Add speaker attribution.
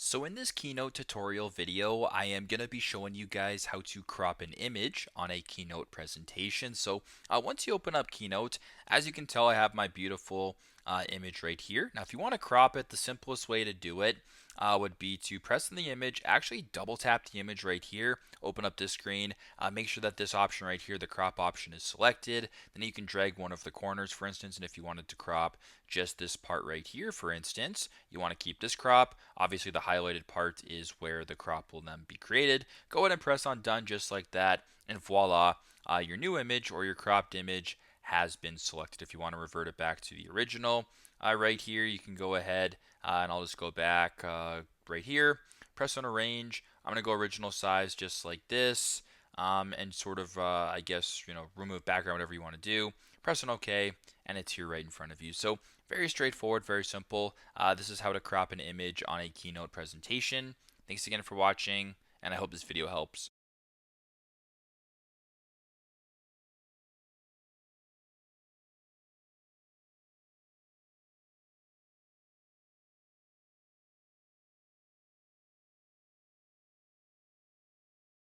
Speaker 1: So in this Keynote tutorial video, I am going to be showing you guys how to crop an image on a Keynote presentation. So once you open up Keynote, as you can tell, I have my beautiful image right here. Now, if you want to crop it, the simplest way to do it would be to press on the image, actually double tap the image right here, open up this screen, make sure that this option right here, the crop option, is selected. Then you can drag one of the corners, for instance, and if you wanted to crop just this part right here, for instance, you want to keep this crop. Obviously, the highlighted part is where the crop will then be created. Go ahead and press on done just like that, and voila, your new image or your cropped image has been selected. If you want to revert it back to the original, right here, you can go ahead and I'll just go back right here, press on arrange. I'm going to go original size just like this, and sort of, I guess, remove background, whatever you want to do. Press on OK, and it's here right in front of you. So very straightforward, very simple. This is how to crop an image on a Keynote presentation. Thanks again for watching, and I hope this video helps.